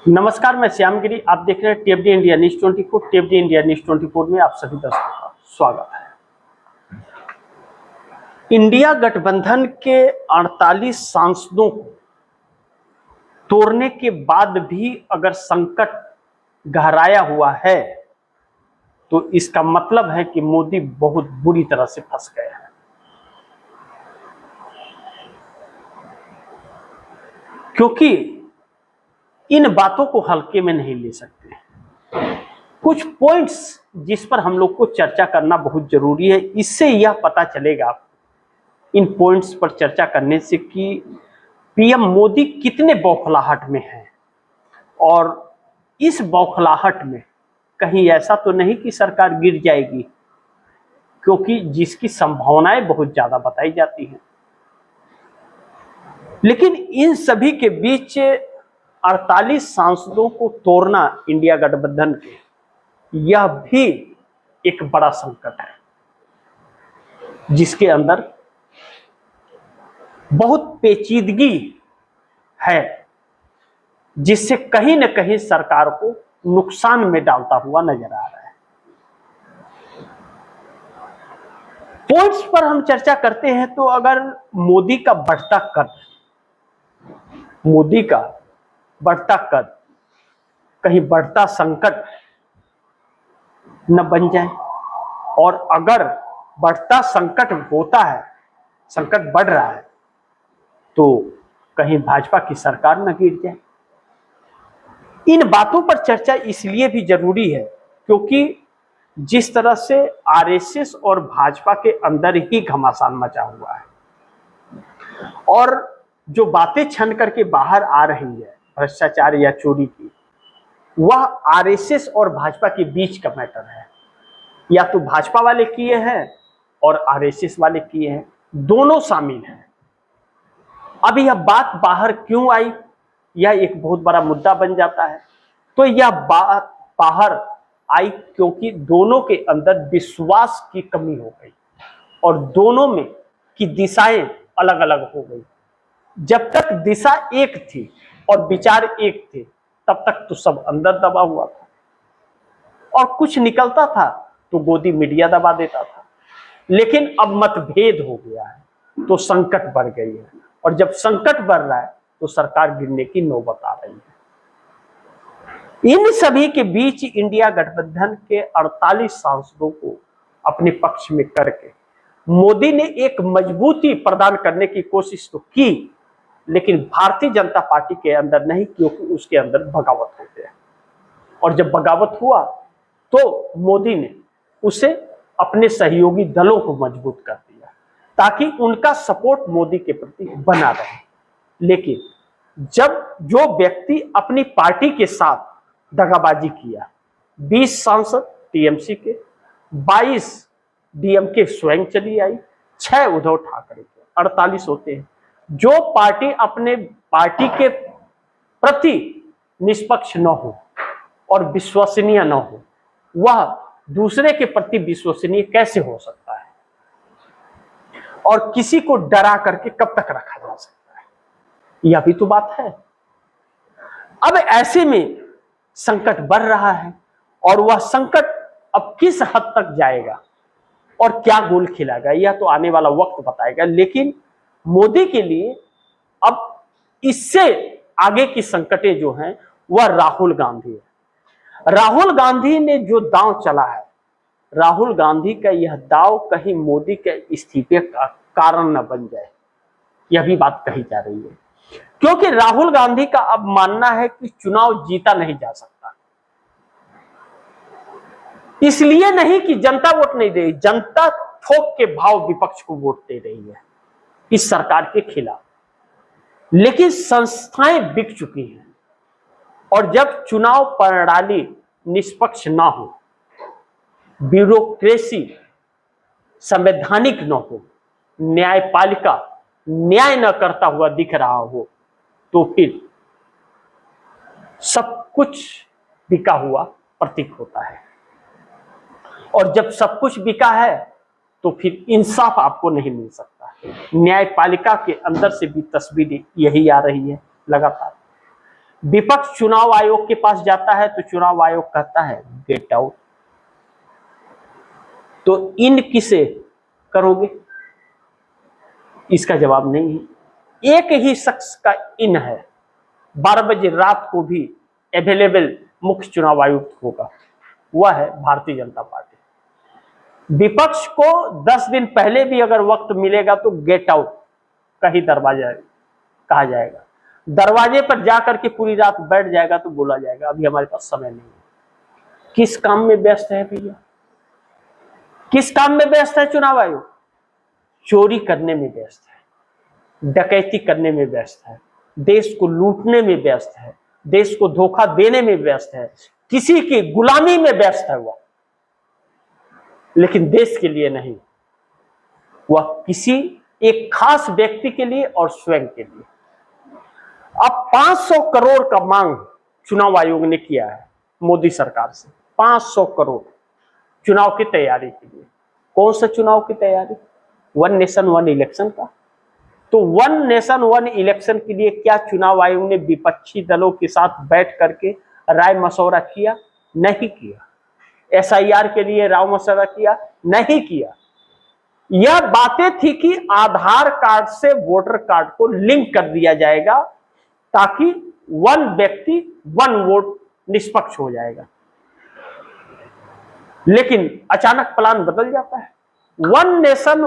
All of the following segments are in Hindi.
नमस्कार, मैं श्यामगिरी। आप देख रहे हैं टीएफडी इंडिया न्यूज 24। टीएफडी इंडिया न्यूज 24 में आप सभी दर्शकों का स्वागत है। इंडिया गठबंधन के 48 सांसदों को तोड़ने के बाद भी अगर संकट गहराया हुआ है तो इसका मतलब है कि मोदी बहुत बुरी तरह से फंस गए हैं। क्योंकि इन बातों को हल्के में नहीं ले सकते। कुछ पॉइंट्स जिस पर हम लोग को चर्चा करना बहुत जरूरी है। इससे यह पता चलेगा इन पॉइंट्स पर चर्चा करने से कि पीएम मोदी कितने बौखलाहट में हैं और इस बौखलाहट में कहीं ऐसा तो नहीं कि सरकार गिर जाएगी, क्योंकि जिसकी संभावनाएं बहुत ज्यादा बताई जाती हैं। लेकिन इन सभी के बीच 48 सांसदों को तोड़ना इंडिया गठबंधन के, यह भी एक बड़ा संकट है जिसके अंदर बहुत पेचीदगी है, जिससे कहीं न कहीं सरकार को नुकसान में डालता हुआ नजर आ रहा है। पॉइंट्स पर हम चर्चा करते हैं तो अगर मोदी का बढ़ता कद कहीं बढ़ता संकट न बन जाए, और अगर बढ़ता संकट होता है, संकट बढ़ रहा है, तो कहीं भाजपा की सरकार न गिर जाए। इन बातों पर चर्चा इसलिए भी जरूरी है क्योंकि जिस तरह से आरएसएस और भाजपा के अंदर ही घमासान मचा हुआ है और जो बातें छन करके बाहर आ रही है भ्रष्टाचार या चोरी की, वह आरएसएस और भाजपा के बीच का मैटर है। या तो भाजपा वाले किए हैं और आरएसएस वाले किए हैं, दोनों शामिल हैं। अब यह बात बाहर क्यों आई, यह एक बहुत बड़ा मुद्दा बन जाता है। तो यह बात बाहर आई क्योंकि दोनों के अंदर विश्वास की कमी हो गई और दोनों में की दिशाएं अलग अलग हो गई। जब तक दिशा एक थी और विचार एक थे, तब तक तो सब अंदर दबा हुआ था और कुछ निकलता था तो गोदी मीडिया दबा देता था। लेकिन अब मतभेद हो गया है तो संकट बढ़ गई है, और जब संकट बढ़ रहा है तो सरकार गिरने की नौबत आ रही है। इन सभी के बीच इंडिया गठबंधन के 48 सांसदों को अपने पक्ष में करके मोदी ने एक मजबूती प्रदान करने की कोशिश तो की, लेकिन भारतीय जनता पार्टी के अंदर नहीं, क्योंकि उसके अंदर बगावत हो गया। और जब बगावत हुआ तो मोदी ने उसे अपने सहयोगी दलों को मजबूत कर दिया ताकि उनका सपोर्ट मोदी के प्रति बना रहे। लेकिन जब जो व्यक्ति अपनी पार्टी के साथ दगाबाजी किया, 20 सांसद टीएमसी के, 22 डीएमके स्वयं चली आई, 6 उद्धव ठाकरे के, 48 होते हैं। जो पार्टी अपने पार्टी के प्रति निष्पक्ष न हो और विश्वसनीय न हो, वह दूसरे के प्रति विश्वसनीय कैसे हो सकता है? और किसी को डरा करके कब तक रखा जा सकता है? यह भी तो बात है। अब ऐसे में संकट बढ़ रहा है और वह संकट अब किस हद तक जाएगा और क्या गोल खिलाएगा, यह तो आने वाला वक्त बताएगा। लेकिन मोदी के लिए अब इससे आगे की संकटें जो हैं वह राहुल गांधी है। राहुल गांधी ने जो दांव चला है, राहुल गांधी का यह दांव कहीं मोदी के इस्तीफे का कारण न बन जाए, यह भी बात कही जा रही है। क्योंकि राहुल गांधी का अब मानना है कि चुनाव जीता नहीं जा सकता। इसलिए नहीं कि जनता वोट नहीं दे रही, जनता थोक के भाव विपक्ष को वोट दे रही है इस सरकार के खिलाफ। लेकिन संस्थाएं बिक चुकी हैं, और जब चुनाव प्रणाली निष्पक्ष ना हो, ब्यूरोक्रेसी संवैधानिक न हो, न्यायपालिका न्याय न करता हुआ दिख रहा हो, तो फिर सब कुछ बिका हुआ प्रतीक होता है। और जब सब कुछ बिका है तो फिर इंसाफ आपको नहीं मिल सकता। न्यायपालिका के अंदर से भी तस्वीर यही आ रही है लगातार। विपक्ष चुनाव आयोग के पास जाता है तो चुनाव आयोग कहता है गेट आउट। तो इन किसे करोगे? इसका जवाब नहीं है। एक ही शख्स का इन है, 12 बजे रात को भी अवेलेबल मुख्य चुनाव आयुक्त होगा, वह है भारतीय जनता पार्टी। विपक्ष को 10 दिन पहले भी अगर वक्त मिलेगा तो गेट आउट का ही दरवाजा कहा जाएगा। दरवाजे पर जाकर के पूरी रात बैठ जाएगा तो बोला जाएगा अभी हमारे पास समय नहीं है। किस काम में व्यस्त है भैया? किस काम में व्यस्त है चुनाव आयोग? चोरी करने में व्यस्त है, डकैती करने में व्यस्त है, देश को लूटने में व्यस्त है, देश को धोखा देने में व्यस्त है, किसी की गुलामी में व्यस्त है वह, लेकिन देश के लिए नहीं। वह किसी एक खास व्यक्ति के लिए और स्वयं के लिए। अब 500 करोड़ का मांग चुनाव आयोग ने किया है मोदी सरकार से, 500 करोड़ चुनाव की तैयारी के लिए। कौन सा चुनाव की तैयारी? वन नेशन वन इलेक्शन का। तो वन नेशन वन इलेक्शन के लिए क्या चुनाव आयोग ने विपक्षी दलों के साथ बैठ करके राय मशवरा किया? नहीं किया। SIR के लिए राय मशवरा किया? नहीं किया। यह बातें थी कि आधार कार्ड से वोटर कार्ड को लिंक कर दिया जाएगा ताकि वन व्यक्ति वन वोट निष्पक्ष हो जाएगा। लेकिन अचानक प्लान बदल जाता है। वन नेशन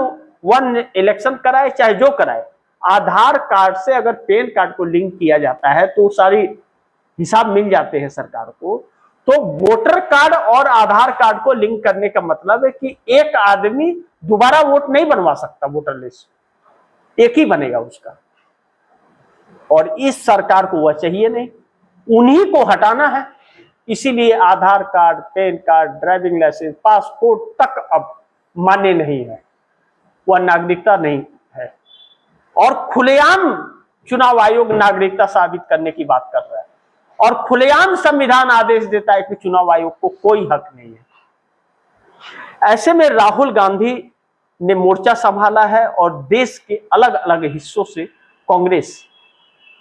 वन इलेक्शन कराए चाहे जो कराए, आधार कार्ड से अगर पैन कार्ड को लिंक किया जाता है तो सारी हिसाब मिल जाते हैं सरकार को। तो वोटर कार्ड और आधार कार्ड को लिंक करने का मतलब है कि एक आदमी दोबारा वोट नहीं बनवा सकता, वोटर लिस्ट एक ही बनेगा उसका। और इस सरकार को वह चाहिए नहीं, उन्हीं को हटाना है। इसीलिए Aadhaar card, PAN card, driving licence, passport तक अब मान्य नहीं है, वह नागरिकता नहीं है। और खुलेआम चुनाव आयोग नागरिकता साबित करने की बात कर रहा है और खुलेआम संविधान आदेश देता है कि चुनाव आयोग को कोई हक नहीं है। ऐसे में राहुल गांधी ने मोर्चा संभाला है और देश के अलग अलग हिस्सों से कांग्रेस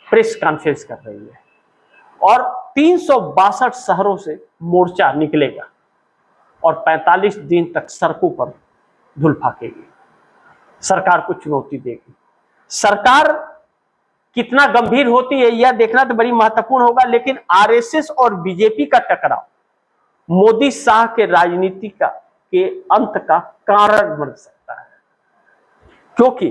प्रेस कॉन्फ्रेंस कर रही है और 362 शहरों से मोर्चा निकलेगा और 45 दिन तक सड़कों पर धूल फाकेगी, सरकार को चुनौती देगी। सरकार कितना गंभीर होती है यह देखना तो बड़ी महत्वपूर्ण होगा, लेकिन RSS और बीजेपी का टकराव मोदी शाह के राजनीति के अंत का कारण बन सकता है, क्योंकि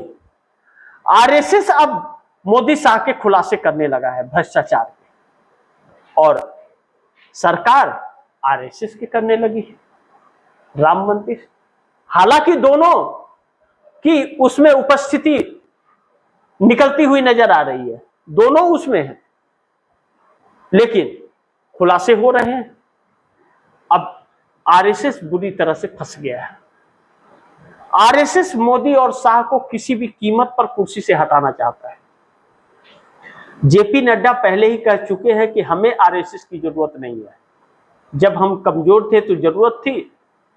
RSS अब मोदी शाह के खुलासे करने लगा है भ्रष्टाचार के और सरकार RSS के करने लगी है राम मंदिर। हालांकि दोनों की उसमें उपस्थिति निकलती हुई नजर आ रही है, दोनों उसमें हैं, लेकिन खुलासे हो रहे हैं। अब RSS बुरी तरह से फंस गया है। RSS मोदी और शाह को किसी भी कीमत पर कुर्सी से हटाना चाहता है। JP नड्डा पहले ही कह चुके हैं कि हमें RSS की जरूरत नहीं है। जब हम कमजोर थे तो जरूरत थी,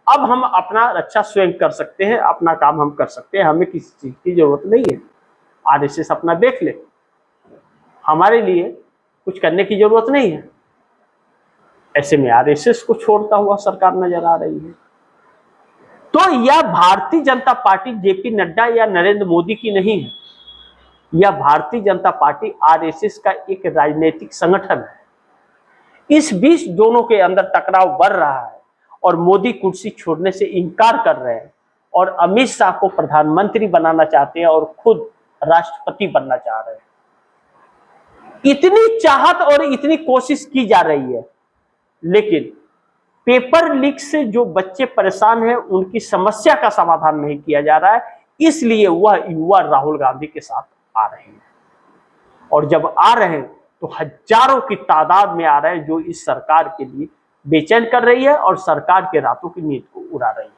अब हम अपना रक्षा स्वयं कर सकते हैं, अपना काम हम कर सकते हैं, हमें किसी चीज की जरूरत नहीं है। RSS अपना देख ले, हमारे लिए कुछ करने की जरूरत नहीं है। ऐसे में RSS को छोड़ता हुआ सरकार नजर आ रही है। तो यह भारतीय जनता पार्टी JP नड्डा या नरेंद्र मोदी की नहीं है, यह भारतीय जनता पार्टी RSS का एक राजनीतिक संगठन है। इस बीच दोनों के अंदर टकराव बढ़ रहा है और मोदी कुर्सी छोड़ने से इनकार कर रहे हैं और अमित शाह को प्रधानमंत्री बनाना चाहते हैं और खुद राष्ट्रपति बनना चाह रहे हैं। इतनी चाहत और इतनी कोशिश की जा रही है, लेकिन पेपर लीक से जो बच्चे परेशान हैं उनकी समस्या का समाधान नहीं किया जा रहा है। इसलिए वह युवा राहुल गांधी के साथ आ रहे हैं और जब आ रहे हैं तो हजारों की तादाद में आ रहे हैं, जो इस सरकार के लिए बेचैन कर रही है और सरकार के रातों की नींद को उड़ा रही है।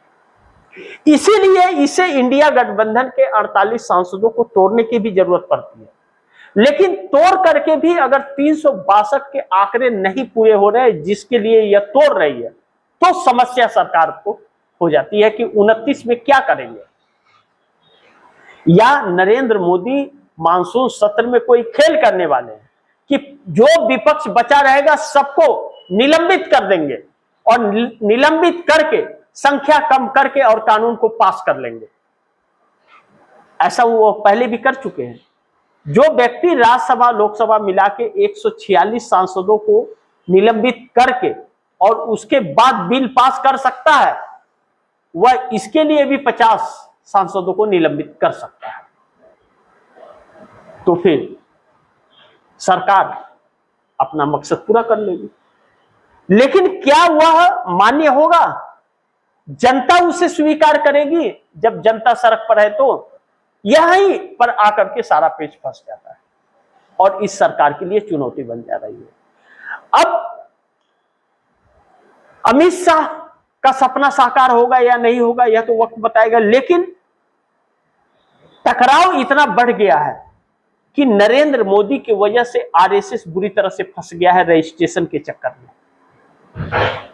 इसीलिए इसे इंडिया गठबंधन के 48 सांसदों को तोड़ने की भी जरूरत पड़ती है, लेकिन तोड़ करके भी अगर 362 के आंकड़े नहीं पूरे हो रहे जिसके लिए यह तोड़ रही है, तो समस्या सरकार को हो जाती है कि 29 में क्या करेंगे। या नरेंद्र मोदी मानसून सत्र में कोई खेल करने वाले हैं कि जो विपक्ष बचा रहेगा सबको निलंबित कर देंगे और निलंबित करके संख्या कम करके और कानून को पास कर लेंगे। ऐसा वो पहले भी कर चुके हैं। जो व्यक्ति राज्यसभा लोकसभा मिला के 146 सांसदों को निलंबित करके और उसके बाद बिल पास कर सकता है, वह इसके लिए भी 50 सांसदों को निलंबित कर सकता है। तो फिर सरकार अपना मकसद पूरा कर लेगी। लेकिन क्या वह मान्य होगा? जनता उसे स्वीकार करेगी? जब जनता सड़क पर है तो यहीं पर आकर के सारा पेच फंस जाता है और इस सरकार के लिए चुनौती बन जा रही है। अब अमित शाह का सपना साकार होगा या नहीं होगा यह तो वक्त बताएगा, लेकिन टकराव इतना बढ़ गया है कि नरेंद्र मोदी की वजह से आरएसएस बुरी तरह से फंस गया है रजिस्ट्रेशन के चक्कर में।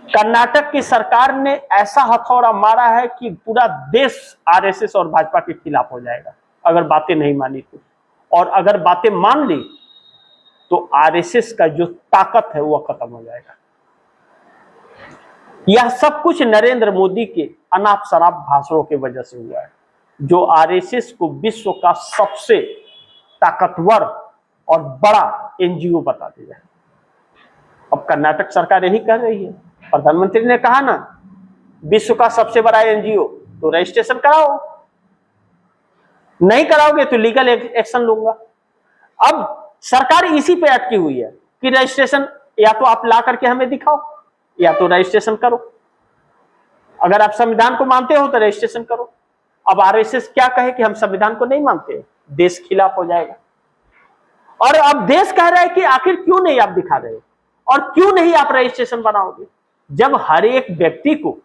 कर्नाटक की सरकार ने ऐसा हथौड़ा मारा है कि पूरा देश आरएसएस और भाजपा के खिलाफ हो जाएगा अगर बातें नहीं मानी तो, और अगर बातें मान ली तो आरएसएस का जो ताकत है वह खत्म हो जाएगा। यह सब कुछ नरेंद्र मोदी के अनाप शराब भाषणों की वजह से हुआ है, जो आरएसएस को विश्व का सबसे ताकतवर और बड़ा एनजीओ बता दिया है। अब कर्नाटक सरकार यही कर रही है। प्रधानमंत्री ने कहा ना, विश्व का सबसे बड़ा एनजीओ, तो रजिस्ट्रेशन कराओ, नहीं कराओगे तो लीगल एक्शन लूंगा। अब सरकार इसी पे अटकी हुई है कि रजिस्ट्रेशन या तो आप ला करके हमें दिखाओ या तो रजिस्ट्रेशन करो। अगर आप संविधान को मानते हो तो रजिस्ट्रेशन करो। अब आरएसएस क्या कहे कि हम संविधान को नहीं मानते, देश खिलाफ हो जाएगा। और अब देश कह रहा है कि आखिर क्यों नहीं आप दिखा रहे हो और क्यों नहीं आप रजिस्ट्रेशन बनाओगे। जब हर एक व्यक्ति को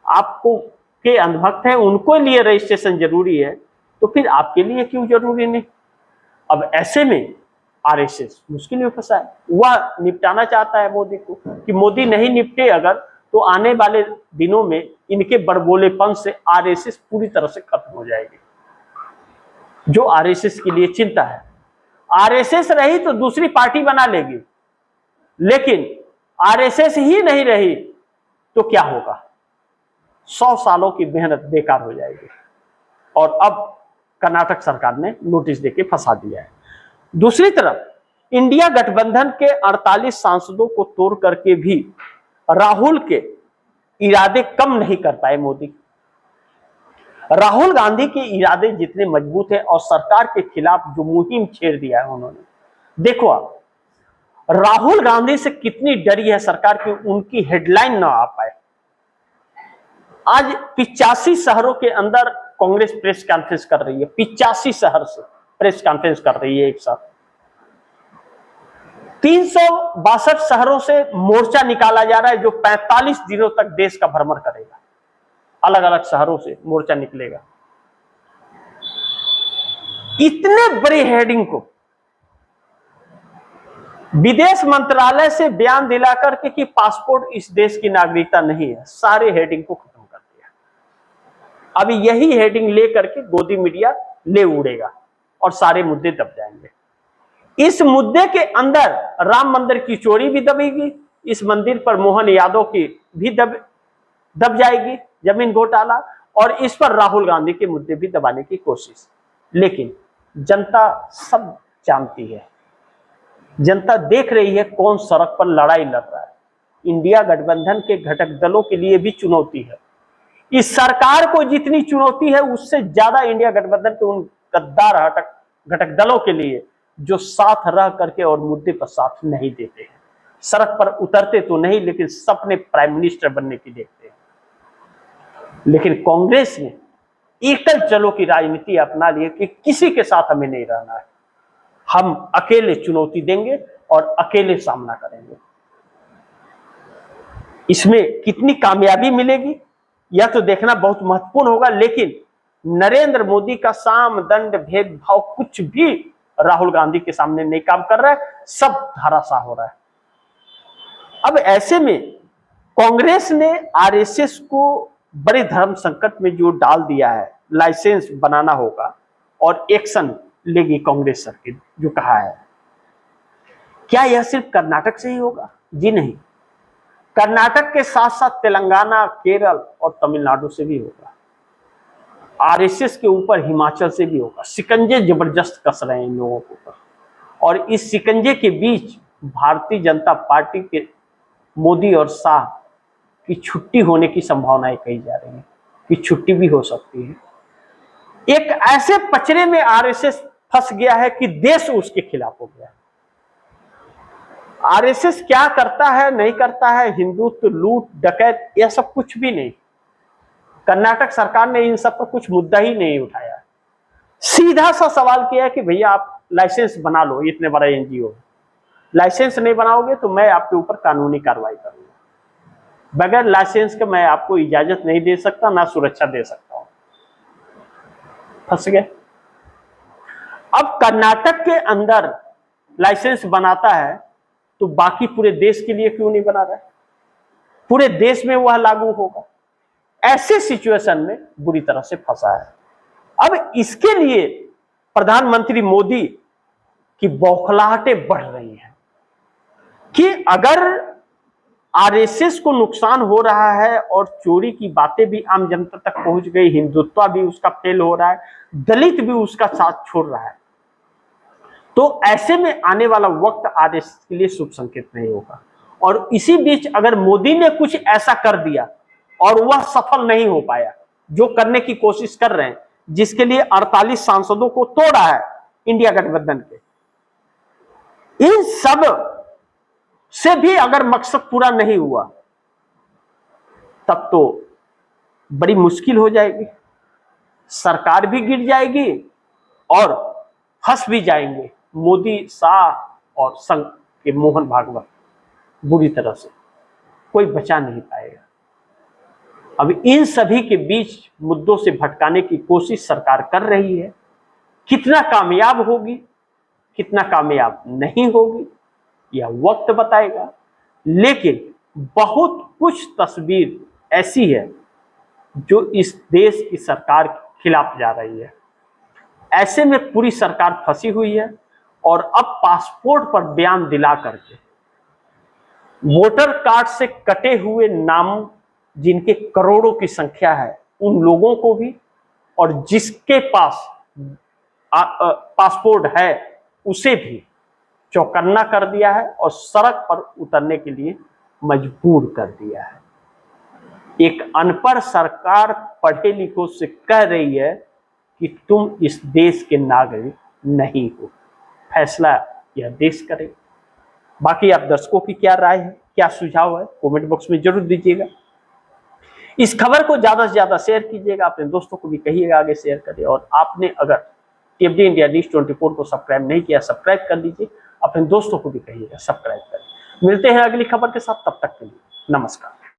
आपको के अंधभक्त है उनको लिए रजिस्ट्रेशन जरूरी है, तो फिर आपके लिए क्यों जरूरी नहीं। अब ऐसे में आरएसएस मुश्किल में फंसा है। वह निपटाना चाहता है मोदी को कि मोदी नहीं निपटे अगर, तो आने वाले दिनों में इनके बड़बोलेपन से आरएसएस पूरी तरह से खत्म हो जाएगी, जो आरएसएस के लिए चिंता है। आरएसएस रही तो दूसरी पार्टी बना लेगी, लेकिन आरएसएस ही नहीं रही तो क्या होगा? 100 सालों की मेहनत बेकार हो जाएगी। और अब कर्नाटक सरकार ने नोटिस देके फंसा दिया है। दूसरी तरफ इंडिया गठबंधन के 48 सांसदों को तोड़ करके भी राहुल के इरादे कम नहीं कर पाए मोदी। राहुल गांधी के इरादे जितने मजबूत है और सरकार के खिलाफ जो मुहिम छेड़ दिया है उन्होंने, देखो आप राहुल गांधी से कितनी डरी है सरकार की उनकी हेडलाइन ना आ पाए। आज 85 शहरों के अंदर कांग्रेस प्रेस कॉन्फ्रेंस कर रही है। 85 शहर से प्रेस कॉन्फ्रेंस कर रही है एक साथ। 362 शहरों से मोर्चा निकाला जा रहा है जो 45 दिनों तक देश का भ्रमण करेगा। अलग अलग शहरों से मोर्चा निकलेगा। इतने बड़े हेडिंग को विदेश मंत्रालय से बयान दिला करके कि पासपोर्ट इस देश की नागरिकता नहीं है, सारे हेडिंग को खत्म कर दिया। अभी यही हेडिंग लेकर के गोदी मीडिया ले उड़ेगा और सारे मुद्दे दब जाएंगे। इस मुद्दे के अंदर राम मंदिर की चोरी भी दबेगी, इस मंदिर पर मोहन यादव की भी दब जाएगी, जमीन घोटाला, और इस पर राहुल गांधी के मुद्दे भी दबाने की कोशिश। लेकिन जनता सब जानती है, जनता देख रही है कौन सड़क पर लड़ाई लड़ रहा है। इंडिया गठबंधन के घटक दलों के लिए भी चुनौती है। इस सरकार को जितनी चुनौती है उससे ज्यादा इंडिया गठबंधन के उन गद्दार घटक दलों के लिए जो साथ रह करके और मुद्दे पर साथ नहीं देते हैं। सड़क पर उतरते तो नहीं, लेकिन सपने प्राइम मिनिस्टर बनने की देखते हैं। लेकिन कांग्रेस ने एकल चलो की राजनीति अपना ली है कि किसी के साथ हमें नहीं रहना है, हम अकेले चुनौती देंगे और अकेले सामना करेंगे। इसमें कितनी कामयाबी मिलेगी यह तो देखना बहुत महत्वपूर्ण होगा। लेकिन नरेंद्र मोदी का साम दंड भेदभाव कुछ भी राहुल गांधी के सामने नहीं काम कर रहा है, सब धराशाह हो रहा है। अब ऐसे में कांग्रेस ने आरएसएस को बड़े धर्म संकट में जो डाल दिया है, लाइसेंस बनाना होगा और एक्शन लेगी कांग्रेस सरकार जो कहा है। क्या यह सिर्फ कर्नाटक से ही होगा? जी नहीं, कर्नाटक के साथ साथ तेलंगाना, केरल और तमिलनाडु से भी होगा। आरएसएस के ऊपर हिमाचल से भी होगा। शिकंजे जबरदस्त कस रहे हैं इन लोगों के ऊपर, और इस शिकंजे के बीच भारतीय जनता पार्टी के मोदी और शाह की छुट्टी होने की संभावनाएं कही जा रही है कि छुट्टी भी हो सकती है। एक ऐसे पचड़े में आरएसएस फंस गया है कि देश उसके खिलाफ हो गया। आरएसएस क्या करता है नहीं करता है, हिंदुत्व, लूट, डकैत, यह सब कुछ भी नहीं। कर्नाटक सरकार ने इन सब पर कुछ मुद्दा ही नहीं उठाया। सीधा सा सवाल किया है कि भैया आप लाइसेंस बना लो, इतने बड़ा एनजीओ, लाइसेंस नहीं बनाओगे तो मैं आपके ऊपर कानूनी कार्रवाई करूंगा। बगैर लाइसेंस के मैं आपको इजाजत नहीं दे सकता, ना सुरक्षा दे सकता हूं। फंस गए। अब कर्नाटक के अंदर लाइसेंस बनाता है तो बाकी पूरे देश के लिए क्यों नहीं बना रहा है? पूरे देश में वह लागू होगा। ऐसे सिचुएशन में बुरी तरह से फंसा है। अब इसके लिए प्रधानमंत्री मोदी की बौखलाहटें बढ़ रही हैं कि अगर आरएसएस को नुकसान हो रहा है और चोरी की बातें भी आम जनता तक पहुंच गई, हिंदुत्व भी उसका फेल हो रहा है, दलित भी उसका साथ छोड़ रहा है, तो ऐसे में आने वाला वक्त आरएसएस के लिए शुभ संकेत नहीं होगा। और इसी बीच अगर मोदी ने कुछ ऐसा कर दिया और वह सफल नहीं हो पाया, जो करने की कोशिश कर रहे हैं, जिसके लिए 48 सांसदों को तोड़ा है इंडिया गठबंधन के, इन सब से भी अगर मकसद पूरा नहीं हुआ तब तो बड़ी मुश्किल हो जाएगी। सरकार भी गिर जाएगी और फंस भी जाएंगे मोदी, शाह और संघ के मोहन भागवत बुरी तरह से। कोई बचा नहीं पाएगा। अब इन सभी के बीच मुद्दों से भटकाने की कोशिश सरकार कर रही है। कितना कामयाब होगी, कितना कामयाब नहीं होगी, यह वक्त बताएगा। लेकिन बहुत कुछ तस्वीर ऐसी है जो इस देश की सरकार के खिलाफ जा रही है। ऐसे में पूरी सरकार फंसी हुई है और अब पासपोर्ट पर बयान दिला करके वोटर कार्ड से कटे हुए नाम, जिनके करोड़ों की संख्या है, उन लोगों को भी, और जिसके पास पासपोर्ट है उसे भी चौकन्ना कर दिया है और सड़क पर उतरने के लिए मजबूर कर दिया है। एक अनपढ़ सरकार पढ़े लिखों से कह रही है कि तुम इस देश के नागरिक नहीं हो। फैसला यह देश करे। बाकी आप दर्शकों की क्या राय है, क्या सुझाव है, कमेंट बॉक्स में जरूर दीजिएगा। इस खबर को ज्यादा से ज्यादा शेयर कीजिएगा, अपने दोस्तों को भी कहिएगा आगे शेयर करें। और आपने अगर टीएफडी इंडिया न्यूज 24 को सब्सक्राइब नहीं किया, सब्सक्राइब कर लीजिए, अपने दोस्तों को भी कहिएगा सब्सक्राइब करें। मिलते हैं अगली खबर के साथ, तब तक के लिए नमस्कार।